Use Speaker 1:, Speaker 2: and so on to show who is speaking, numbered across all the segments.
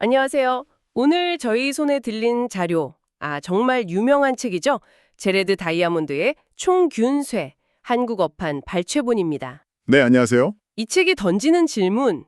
Speaker 1: 안녕하세요. 오늘 저희 손에 들린 자료, 정말 유명한 책이죠. 제레드 다이아몬드의 총균쇠, 한국어판 발췌본입니다.
Speaker 2: 네, 안녕하세요.
Speaker 1: 이 책이 던지는 질문,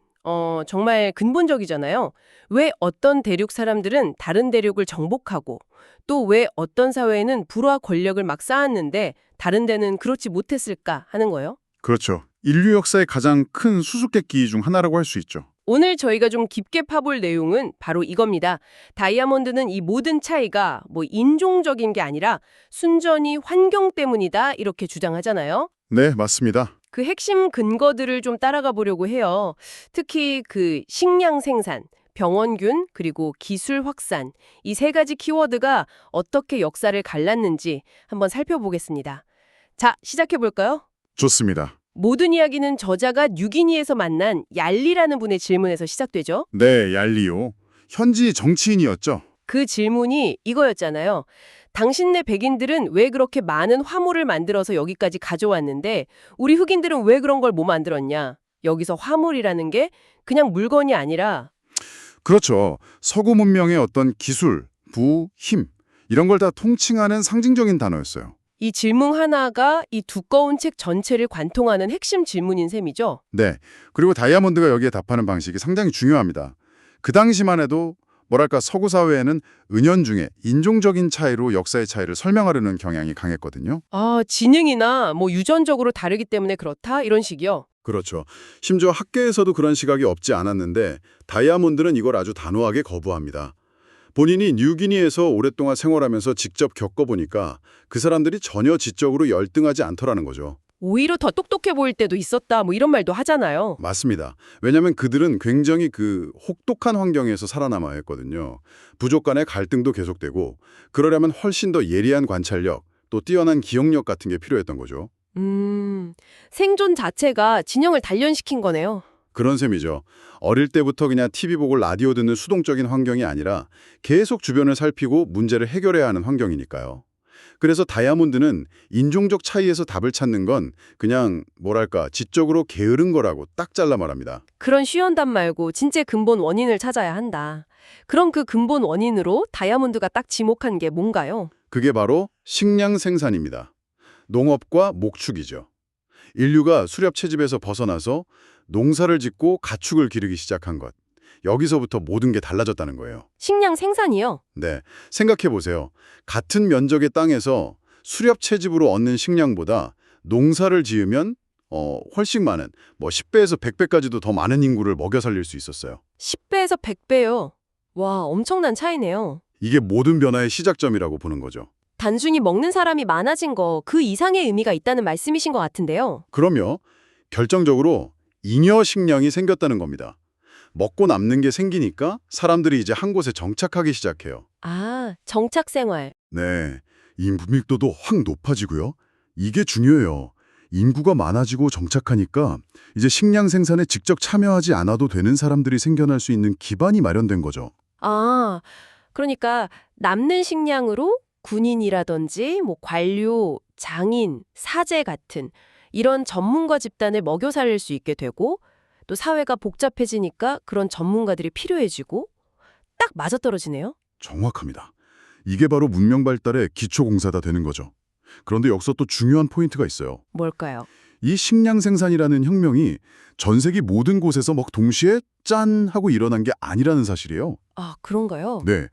Speaker 1: 정말 근본적이잖아요. 왜 어떤 대륙 사람들은 다른 대륙을 정복하고, 또 왜 어떤 사회에는 부와 권력을 막 쌓았는데 다른 데는 그렇지 못했을까 하는 거예요.
Speaker 2: 그렇죠. 인류 역사의 가장 큰 수수께끼 중 하나라고 할 수 있죠.
Speaker 1: 오늘 저희가 좀 깊게 파볼 내용은 바로 이겁니다. 다이아몬드는 이 모든 차이가 인종적인 게 아니라 순전히 환경 때문이다 이렇게 주장하잖아요.
Speaker 2: 네, 맞습니다.
Speaker 1: 그 핵심 근거들을 좀 따라가 보려고 해요. 특히 그 식량 생산, 병원균, 그리고 기술 확산 이 세 가지 키워드가 어떻게 역사를 갈랐는지 한번 살펴보겠습니다. 자, 시작해 볼까요?
Speaker 2: 좋습니다.
Speaker 1: 모든 이야기는 저자가 뉴기니에서 만난 얄리라는 분의 질문에서 시작되죠.
Speaker 2: 네, 얄리오. 현지 정치인이었죠.
Speaker 1: 그 질문이 이거였잖아요. 당신네 백인들은 왜 그렇게 많은 화물을 만들어서 여기까지 가져왔는데 우리 흑인들은 왜 그런 걸 못 만들었냐? 여기서 화물이라는 게 그냥 물건이 아니라
Speaker 2: 그렇죠. 서구 문명의 어떤 기술, 힘 이런 걸 다 통칭하는 상징적인 단어였어요.
Speaker 1: 이 질문 하나가 이 두꺼운 책 전체를 관통하는 핵심 질문인 셈이죠.
Speaker 2: 네, 그리고 다이아몬드가 여기에 답하는 방식이 상당히 중요합니다. 그 당시만 해도 뭐랄까 서구 사회에는 은연중에 인종적인 차이로 역사의 차이를 설명하려는 경향이 강했거든요.
Speaker 1: 지능이나 유전적으로 다르기 때문에 그렇다 이런 식이요.
Speaker 2: 그렇죠. 심지어 학계에서도 그런 시각이 없지 않았는데 다이아몬드는 이걸 아주 단호하게 거부합니다. 본인이 뉴기니에서 오랫동안 생활하면서 직접 겪어보니까 그 사람들이 전혀 지적으로 열등하지 않더라는 거죠.
Speaker 1: 오히려 더 똑똑해 보일 때도 있었다 이런 말도 하잖아요.
Speaker 2: 맞습니다. 왜냐하면 그들은 굉장히 혹독한 환경에서 살아남아야 했거든요. 부족 간의 갈등도 계속되고 그러려면 훨씬 더 예리한 관찰력, 또 뛰어난 기억력 같은 게 필요했던 거죠.
Speaker 1: 생존 자체가 진영을 단련시킨 거네요.
Speaker 2: 그런 셈이죠. 어릴 때부터 그냥 TV 보고 라디오 듣는 수동적인 환경이 아니라 계속 주변을 살피고 문제를 해결해야 하는 환경이니까요. 그래서 다이아몬드는 인종적 차이에서 답을 찾는 건 그냥 지적으로 게으른 거라고 딱 잘라 말합니다.
Speaker 1: 그런 쉬운 답 말고 진짜 근본 원인을 찾아야 한다. 그럼 그 근본 원인으로 다이아몬드가 딱 지목한 게 뭔가요?
Speaker 2: 그게 바로 식량 생산입니다. 농업과 목축이죠. 인류가 수렵 채집에서 벗어나서 농사를 짓고 가축을 기르기 시작한 것. 여기서부터 모든 게 달라졌다는 거예요.
Speaker 1: 식량 생산이요?
Speaker 2: 네, 생각해 보세요. 같은 면적의 땅에서 수렵 채집으로 얻는 식량보다 농사를 지으면 훨씬 많은 10배에서 100배까지도 더 많은 인구를 먹여 살릴 수 있었어요.
Speaker 1: 10배에서 100배요. 와, 엄청난 차이네요.
Speaker 2: 이게 모든 변화의 시작점이라고 보는 거죠.
Speaker 1: 단순히 먹는 사람이 많아진 거 그 이상의 의미가 있다는 말씀이신 것 같은데요.
Speaker 2: 그러면 결정적으로 잉여 식량이 생겼다는 겁니다. 먹고 남는 게 생기니까 사람들이 이제 한 곳에 정착하기 시작해요.
Speaker 1: 정착 생활.
Speaker 2: 네, 인구 밀도도 확 높아지고요. 이게 중요해요. 인구가 많아지고 정착하니까 이제 식량 생산에 직접 참여하지 않아도 되는 사람들이 생겨날 수 있는 기반이 마련된 거죠.
Speaker 1: 그러니까 남는 식량으로 군인이라든지 관료, 장인, 사제 같은 이런 전문가 집단을 먹여 살릴 수 있게 되고 또 사회가 복잡해지니까 그런 전문가들이 필요해지고 딱 맞아떨어지네요.
Speaker 2: 정확합니다. 이게 바로 문명 발달의 기초공사다 되는 거죠. 그런데 여기서 또 중요한 포인트가 있어요.
Speaker 1: 뭘까요?
Speaker 2: 이 식량 생산이라는 혁명이 전 세계 모든 곳에서 동시에 짠 하고 일어난 게 아니라는 사실이에요.
Speaker 1: 그런가요?
Speaker 2: 네.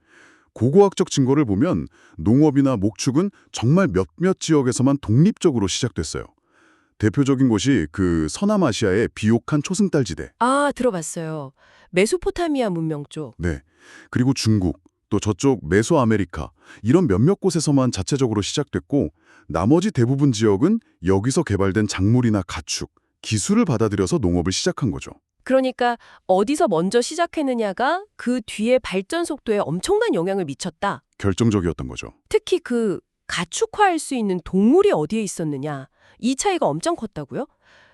Speaker 2: 고고학적 증거를 보면 농업이나 목축은 정말 몇몇 지역에서만 독립적으로 시작됐어요. 대표적인 곳이 서남아시아의 비옥한 초승달지대.
Speaker 1: 들어봤어요. 메소포타미아 문명 쪽.
Speaker 2: 네. 그리고 중국, 또 저쪽 메소아메리카 이런 몇몇 곳에서만 자체적으로 시작됐고 나머지 대부분 지역은 여기서 개발된 작물이나 가축, 기술을 받아들여서 농업을 시작한 거죠.
Speaker 1: 그러니까 어디서 먼저 시작했느냐가 그 뒤에 발전 속도에 엄청난 영향을 미쳤다.
Speaker 2: 결정적이었던 거죠.
Speaker 1: 특히 가축화할 수 있는 동물이 어디에 있었느냐. 이 차이가 엄청 컸다고요?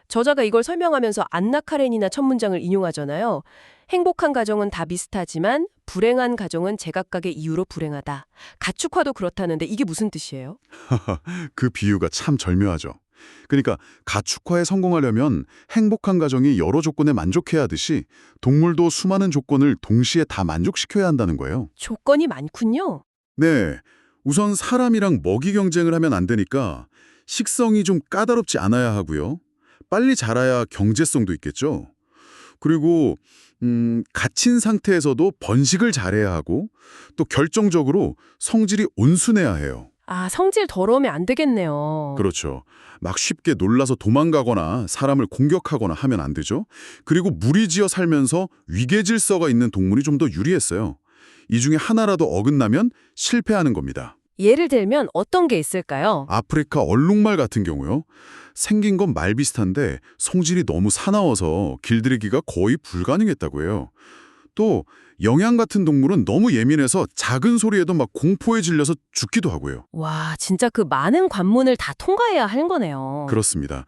Speaker 1: 저자가 이걸 설명하면서 안나 카렌이나 첫 문장을 인용하잖아요. 행복한 가정은 다 비슷하지만 불행한 가정은 제각각의 이유로 불행하다. 가축화도 그렇다는데 이게 무슨 뜻이에요?
Speaker 2: 그 비유가 참 절묘하죠. 그러니까 가축화에 성공하려면 행복한 가정이 여러 조건에 만족해야 하듯이 동물도 수많은 조건을 동시에 다 만족시켜야 한다는 거예요.
Speaker 1: 조건이 많군요.
Speaker 2: 네, 우선 사람이랑 먹이 경쟁을 하면 안 되니까 식성이 좀 까다롭지 않아야 하고요. 빨리 자라야 경제성도 있겠죠. 그리고 갇힌 상태에서도 번식을 잘해야 하고 또 결정적으로 성질이 온순해야 해요.
Speaker 1: 아, 성질 더러우면 안 되겠네요.
Speaker 2: 그렇죠. 막 쉽게 놀라서 도망가거나 사람을 공격하거나 하면 안 되죠. 그리고 무리지어 살면서 위계 질서가 있는 동물이 좀 더 유리했어요. 이 중에 하나라도 어긋나면 실패하는 겁니다.
Speaker 1: 예를 들면 어떤 게 있을까요?
Speaker 2: 아프리카 얼룩말 같은 경우요. 생긴 건 말 비슷한데 성질이 너무 사나워서 길들이기가 거의 불가능했다고 해요. 또 영양 같은 동물은 너무 예민해서 작은 소리에도 막 공포에 질려서 죽기도 하고요.
Speaker 1: 와, 진짜 그 많은 관문을 다 통과해야 하는 거네요.
Speaker 2: 그렇습니다.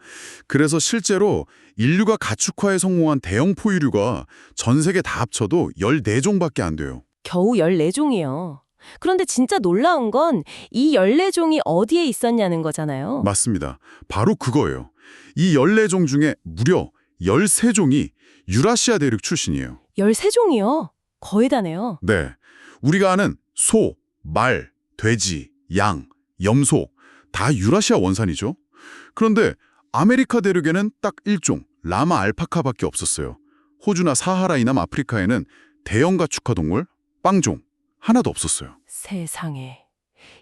Speaker 2: 그래서 실제로 인류가 가축화에 성공한 대형 포유류가 전 세계 다 합쳐도 14종밖에 안 돼요.
Speaker 1: 겨우 14종이요. 그런데 진짜 놀라운 건 이 14종이 어디에 있었냐는 거잖아요.
Speaker 2: 맞습니다. 바로 그거예요. 이 14종 중에 무려 13종이 유라시아 대륙 출신이에요.
Speaker 1: 13종이요? 거의 다네요.
Speaker 2: 네. 우리가 아는 소, 말, 돼지, 양, 염소 다 유라시아 원산이죠. 그런데 아메리카 대륙에는 딱 1종, 라마 알파카밖에 없었어요. 호주나 사하라 이남 아프리카에는 대형 가축화 동물, 빵종 하나도 없었어요.
Speaker 1: 세상에.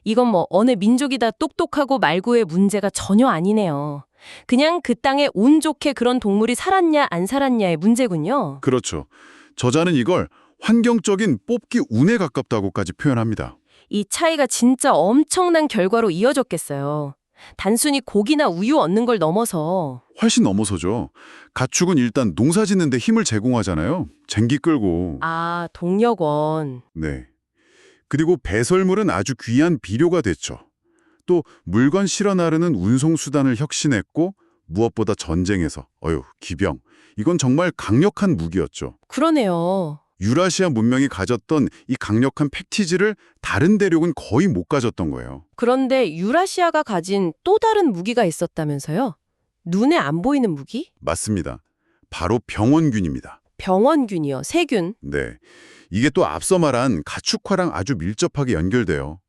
Speaker 1: 이건 뭐 어느 민족이다 똑똑하고 말고의 문제가 전혀 아니네요. 그냥 그 땅에 운 좋게 그런 동물이 살았냐 안 살았냐의 문제군요.
Speaker 2: 그렇죠. 저자는 이걸 환경적인 뽑기 운에 가깝다고까지 표현합니다.
Speaker 1: 이 차이가 진짜 엄청난 결과로 이어졌겠어요. 단순히 고기나 우유 얻는 걸 넘어서.
Speaker 2: 훨씬 넘어서죠. 가축은 일단 농사 짓는 데 힘을 제공하잖아요. 쟁기 끌고.
Speaker 1: 아, 동력원.
Speaker 2: 네. 그리고 배설물은 아주 귀한 비료가 됐죠. 또 물건 실어 나르는 운송수단을 혁신했고 무엇보다 전쟁에서, 기병. 이건 정말 강력한 무기였죠.
Speaker 1: 그러네요.
Speaker 2: 유라시아 문명이 가졌던 이 강력한 팩티지를 다른 대륙은 거의 못 가졌던 거예요.
Speaker 1: 그런데 유라시아가 가진 또 다른 무기가 있었다면서요? 눈에 안 보이는 무기?
Speaker 2: 맞습니다. 바로 병원균입니다.
Speaker 1: 병원균이요, 세균.
Speaker 2: 네. 이게 또 앞서 말한 가축화랑 아주 밀접하게 연결돼요.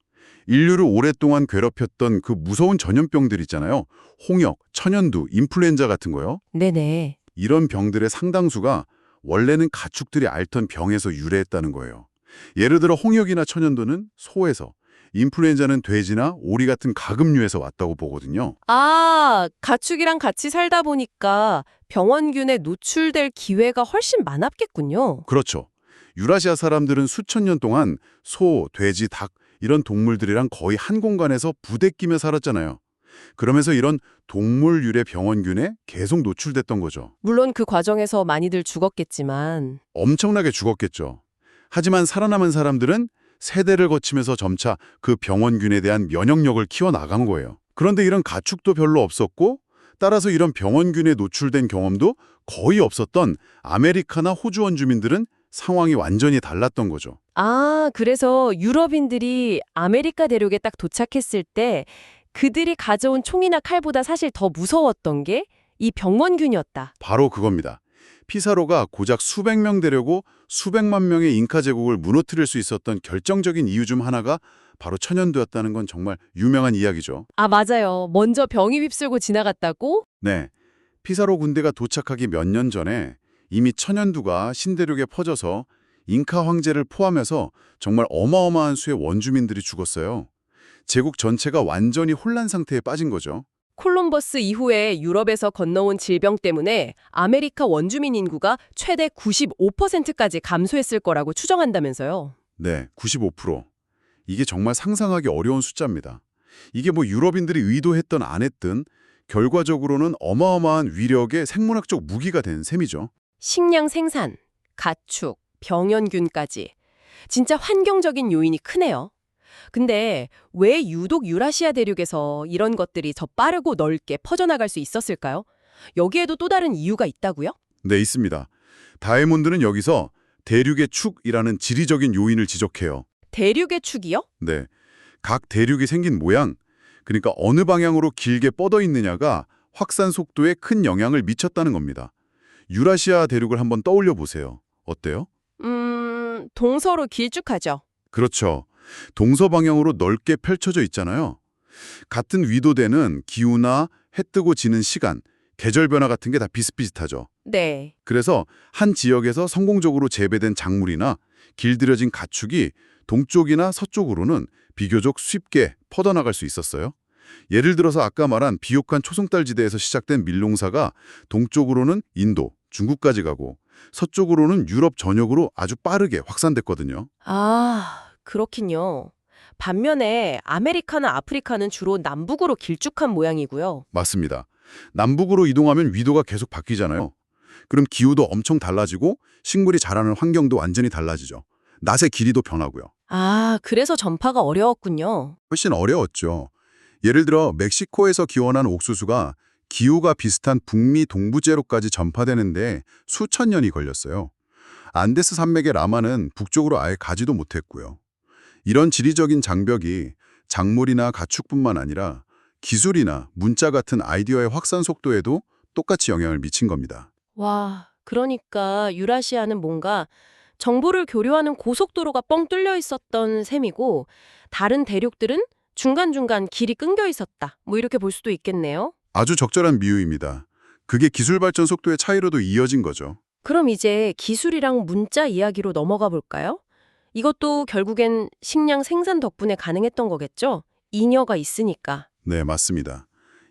Speaker 2: 인류를 오랫동안 괴롭혔던 그 무서운 전염병들 있잖아요. 홍역, 천연두, 인플루엔자 같은 거요.
Speaker 1: 네네.
Speaker 2: 이런 병들의 상당수가 원래는 가축들이 앓던 병에서 유래했다는 거예요. 예를 들어 홍역이나 천연두는 소에서, 인플루엔자는 돼지나 오리 같은 가금류에서 왔다고 보거든요.
Speaker 1: 아, 가축이랑 같이 살다 보니까 병원균에 노출될 기회가 훨씬 많았겠군요.
Speaker 2: 그렇죠. 유라시아 사람들은 수천 년 동안 소, 돼지, 닭 이런 동물들이랑 거의 한 공간에서 부대끼며 살았잖아요. 그러면서 이런 동물 유래 병원균에 계속 노출됐던 거죠.
Speaker 1: 물론 그 과정에서 많이들 죽었겠지만.
Speaker 2: 엄청나게 죽었겠죠. 하지만 살아남은 사람들은 세대를 거치면서 점차 그 병원균에 대한 면역력을 키워나간 거예요. 그런데 이런 가축도 별로 없었고 따라서 이런 병원균에 노출된 경험도 거의 없었던 아메리카나 호주 원주민들은 상황이 완전히 달랐던 거죠.
Speaker 1: 아, 그래서 유럽인들이 아메리카 대륙에 딱 도착했을 때 그들이 가져온 총이나 칼보다 사실 더 무서웠던 게 이 병원균이었다.
Speaker 2: 바로 그겁니다. 피사로가 고작 수백 명 데려고 수백만 명의 잉카 제국을 무너뜨릴 수 있었던 결정적인 이유 중 하나가 바로 천연두였다는 건 정말 유명한 이야기죠.
Speaker 1: 아, 맞아요. 먼저 병이 휩쓸고 지나갔다고?
Speaker 2: 네, 피사로 군대가 도착하기 몇 년 전에 이미 천연두가 신대륙에 퍼져서 잉카 황제를 포함해서 정말 어마어마한 수의 원주민들이 죽었어요. 제국 전체가 완전히 혼란 상태에 빠진 거죠.
Speaker 1: 콜럼버스 이후에 유럽에서 건너온 질병 때문에 아메리카 원주민 인구가 최대 95%까지 감소했을 거라고 추정한다면서요.
Speaker 2: 네, 95%. 이게 정말 상상하기 어려운 숫자입니다. 이게 뭐 유럽인들이 의도했든 안 했든 결과적으로는 어마어마한 위력의 생물학적 무기가 된 셈이죠.
Speaker 1: 식량 생산, 가축, 병원균까지. 진짜 환경적인 요인이 크네요. 근데 왜 유독 유라시아 대륙에서 이런 것들이 더 빠르고 넓게 퍼져나갈 수 있었을까요? 여기에도 또 다른 이유가 있다고요?
Speaker 2: 네, 있습니다. 다이몬드는 여기서 대륙의 축이라는 지리적인 요인을 지적해요.
Speaker 1: 대륙의 축이요?
Speaker 2: 네, 각 대륙이 생긴 모양, 그러니까 어느 방향으로 길게 뻗어 있느냐가 확산 속도에 큰 영향을 미쳤다는 겁니다. 유라시아 대륙을 한번 떠올려 보세요. 어때요?
Speaker 1: 동서로 길쭉하죠.
Speaker 2: 그렇죠. 동서방향으로 넓게 펼쳐져 있잖아요. 같은 위도대는 기후나 해 뜨고 지는 시간, 계절 변화 같은 게 다 비슷비슷하죠.
Speaker 1: 네.
Speaker 2: 그래서 한 지역에서 성공적으로 재배된 작물이나 길들여진 가축이 동쪽이나 서쪽으로는 비교적 쉽게 퍼져나갈 수 있었어요. 예를 들어서 아까 말한 비옥한 초승달 지대에서 시작된 밀농사가 동쪽으로는 인도, 중국까지 가고 서쪽으로는 유럽 전역으로 아주 빠르게 확산됐거든요.
Speaker 1: 아, 그렇군요. 반면에 아메리카나 아프리카는 주로 남북으로 길쭉한 모양이고요.
Speaker 2: 맞습니다. 남북으로 이동하면 위도가 계속 바뀌잖아요. 그럼 기후도 엄청 달라지고 식물이 자라는 환경도 완전히 달라지죠. 낫의 길이도 변하고요.
Speaker 1: 아, 그래서 전파가 어려웠군요.
Speaker 2: 훨씬 어려웠죠. 예를 들어 멕시코에서 기원한 옥수수가 기후가 비슷한 북미 동부제로까지 전파되는데 수천 년이 걸렸어요. 안데스 산맥의 라마는 북쪽으로 아예 가지도 못했고요. 이런 지리적인 장벽이 작물이나 가축뿐만 아니라 기술이나 문자 같은 아이디어의 확산 속도에도 똑같이 영향을 미친 겁니다.
Speaker 1: 와, 그러니까 유라시아는 뭔가 정보를 교류하는 고속도로가 뻥 뚫려 있었던 셈이고 다른 대륙들은 중간중간 길이 끊겨 있었다. 뭐 이렇게 볼 수도 있겠네요.
Speaker 2: 아주 적절한 비유입니다. 그게 기술 발전 속도의 차이로도 이어진 거죠.
Speaker 1: 그럼 이제 기술이랑 문자 이야기로 넘어가 볼까요? 이것도 결국엔 식량 생산 덕분에 가능했던 거겠죠? 잉여가 있으니까.
Speaker 2: 네, 맞습니다.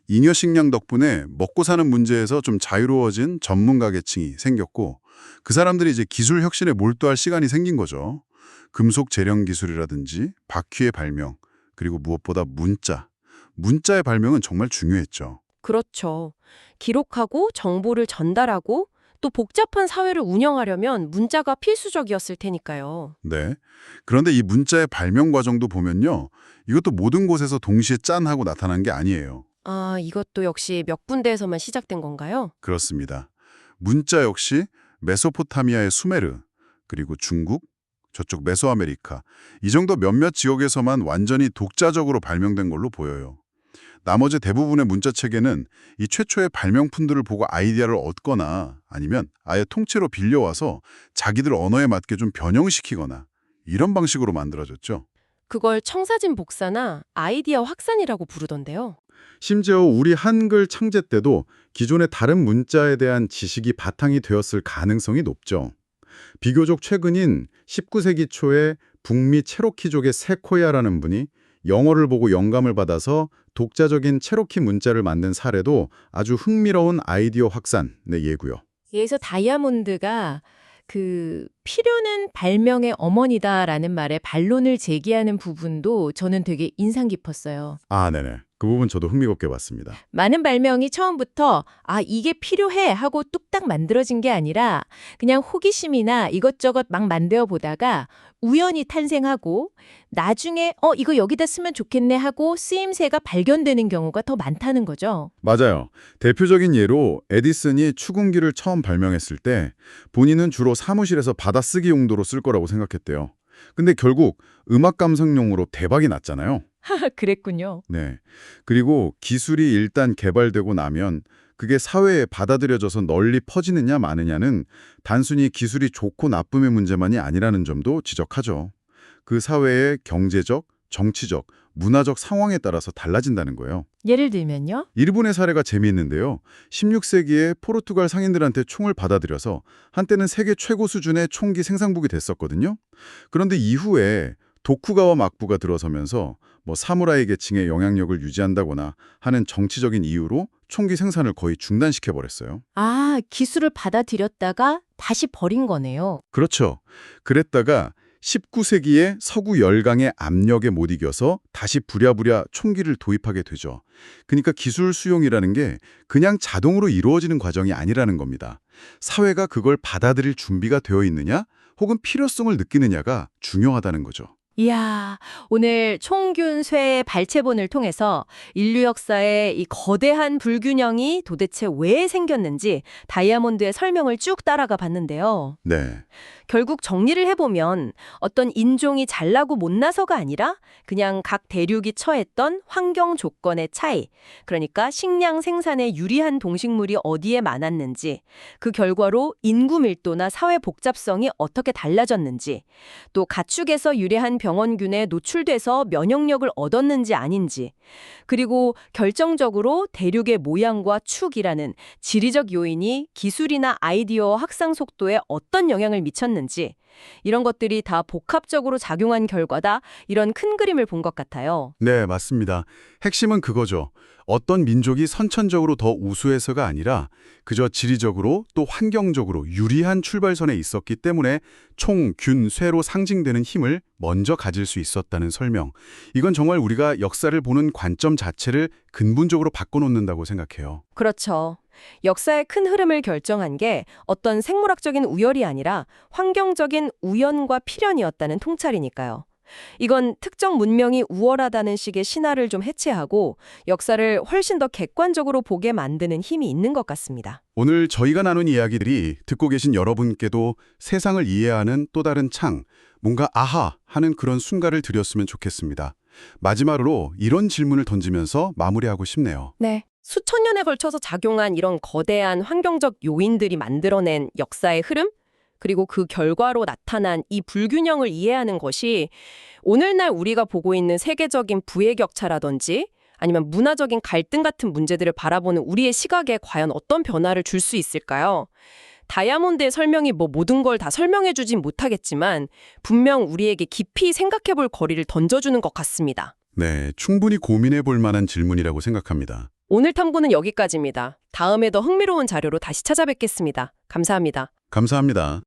Speaker 2: 잉여 식량 덕분에 먹고 사는 문제에서 좀 자유로워진 전문가 계층이 생겼고 그 사람들이 이제 기술 혁신에 몰두할 시간이 생긴 거죠. 금속 재련 기술이라든지 바퀴의 발명, 그리고 무엇보다 문자. 문자의 발명은 정말 중요했죠.
Speaker 1: 그렇죠. 기록하고 정보를 전달하고 또 복잡한 사회를 운영하려면 문자가 필수적이었을 테니까요.
Speaker 2: 네. 그런데 이 문자의 발명 과정도 보면요. 이것도 모든 곳에서 동시에 짠 하고 나타난 게 아니에요.
Speaker 1: 아, 이것도 역시 몇 군데에서만 시작된 건가요?
Speaker 2: 그렇습니다. 문자 역시 메소포타미아의 수메르, 그리고 중국, 저쪽 메소아메리카, 이 정도 몇몇 지역에서만 완전히 독자적으로 발명된 걸로 보여요. 나머지 대부분의 문자 체계는 이 최초의 발명품들을 보고 아이디어를 얻거나 아니면 아예 통째로 빌려와서 자기들 언어에 맞게 좀 변형시키거나 이런 방식으로 만들어졌죠.
Speaker 1: 그걸 청사진 복사나 아이디어 확산이라고 부르던데요.
Speaker 2: 심지어 우리 한글 창제 때도 기존의 다른 문자에 대한 지식이 바탕이 되었을 가능성이 높죠. 비교적 최근인 19세기 초에 북미 체로키족의 세코야라는 분이 영어를 보고 영감을 받아서 독자적인 체로키 문자를 만든 사례도 아주 흥미로운 아이디어 확산의 예고요.
Speaker 3: 여기서 다이아몬드가 필요는 발명의 어머니다라는 말에 반론을 제기하는 부분도 저는 되게 인상 깊었어요.
Speaker 2: 아, 네네. 그 부분 저도 흥미롭게 봤습니다.
Speaker 3: 많은 발명이 처음부터 이게 필요해 하고 뚝딱 만들어진 게 아니라 그냥 호기심이나 이것저것 막 만들어 보다가 우연히 탄생하고 나중에 이거 여기다 쓰면 좋겠네 하고 쓰임새가 발견되는 경우가 더 많다는 거죠.
Speaker 2: 맞아요. 대표적인 예로 에디슨이 추궁기를 처음 발명했을 때 본인은 주로 사무실에서 받아쓰기 용도로 쓸 거라고 생각했대요. 근데 결국 음악 감상용으로 대박이 났잖아요.
Speaker 3: 그랬군요.
Speaker 2: 네. 그리고 기술이 일단 개발되고 나면 그게 사회에 받아들여져서 널리 퍼지느냐 마느냐는 단순히 기술이 좋고 나쁨의 문제만이 아니라는 점도 지적하죠. 그 사회의 경제적, 정치적, 문화적 상황에 따라서 달라진다는 거예요.
Speaker 3: 예를 들면요.
Speaker 2: 일본의 사례가 재미있는데요. 16세기에 포르투갈 상인들한테 총을 받아들여서 한때는 세계 최고 수준의 총기 생산국이 됐었거든요. 그런데 이후에 도쿠가와 막부가 들어서면서 사무라이 계층의 영향력을 유지한다거나 하는 정치적인 이유로 총기 생산을 거의 중단시켜버렸어요.
Speaker 3: 기술을 받아들였다가 다시 버린 거네요.
Speaker 2: 그렇죠. 그랬다가 19세기에 서구 열강의 압력에 못 이겨서 다시 부랴부랴 총기를 도입하게 되죠. 그러니까 기술 수용이라는 게 그냥 자동으로 이루어지는 과정이 아니라는 겁니다. 사회가 그걸 받아들일 준비가 되어 있느냐 혹은 필요성을 느끼느냐가 중요하다는 거죠.
Speaker 3: 이야, 오늘 총균쇠의 발췌본을 통해서 인류 역사의 이 거대한 불균형이 도대체 왜 생겼는지 다이아몬드의 설명을 쭉 따라가 봤는데요.
Speaker 2: 네.
Speaker 3: 결국 정리를 해보면 어떤 인종이 잘나고 못나서가 아니라 그냥 각 대륙이 처했던 환경 조건의 차이, 그러니까 식량 생산에 유리한 동식물이 어디에 많았는지, 그 결과로 인구 밀도나 사회 복잡성이 어떻게 달라졌는지, 또 가축에서 유래한 병원균에 노출돼서 면역력을 얻었는지 아닌지, 그리고 결정적으로 대륙의 모양과 축이라는 지리적 요인이 기술이나 아이디어 확산 속도에 어떤 영향을 미쳤는지, 이런 것들이 다 복합적으로 작용한 결과다, 이런 큰 그림을 본 것 같아요.
Speaker 2: 네, 맞습니다. 핵심은 그거죠. 어떤 민족이 선천적으로 더 우수해서가 아니라 그저 지리적으로 또 환경적으로 유리한 출발선에 있었기 때문에 총, 균, 쇠로 상징되는 힘을 먼저 가질 수 있었다는 설명. 이건 정말 우리가 역사를 보는 관점 자체를 근본적으로 바꿔놓는다고 생각해요.
Speaker 3: 그렇죠. 역사의 큰 흐름을 결정한 게 어떤 생물학적인 우열이 아니라 환경적인 우연과 필연이었다는 통찰이니까요. 이건 특정 문명이 우월하다는 식의 신화를 좀 해체하고 역사를 훨씬 더 객관적으로 보게 만드는 힘이 있는 것 같습니다.
Speaker 2: 오늘 저희가 나눈 이야기들이 듣고 계신 여러분께도 세상을 이해하는 또 다른 창, 뭔가 아하 하는 그런 순간을 드렸으면 좋겠습니다. 마지막으로 이런 질문을 던지면서 마무리하고 싶네요.
Speaker 3: 네.
Speaker 1: 수천 년에 걸쳐서 작용한 이런 거대한 환경적 요인들이 만들어낸 역사의 흐름? 그리고 그 결과로 나타난 이 불균형을 이해하는 것이 오늘날 우리가 보고 있는 세계적인 부의 격차라든지 아니면 문화적인 갈등 같은 문제들을 바라보는 우리의 시각에 과연 어떤 변화를 줄 수 있을까요? 다이아몬드의 설명이 모든 걸 다 설명해주진 못하겠지만 분명 우리에게 깊이 생각해볼 거리를 던져주는 것 같습니다.
Speaker 2: 네, 충분히 고민해 볼 만한 질문이라고 생각합니다.
Speaker 1: 오늘 탐구는 여기까지입니다. 다음에 더 흥미로운 자료로 다시 찾아뵙겠습니다. 감사합니다.
Speaker 2: 감사합니다.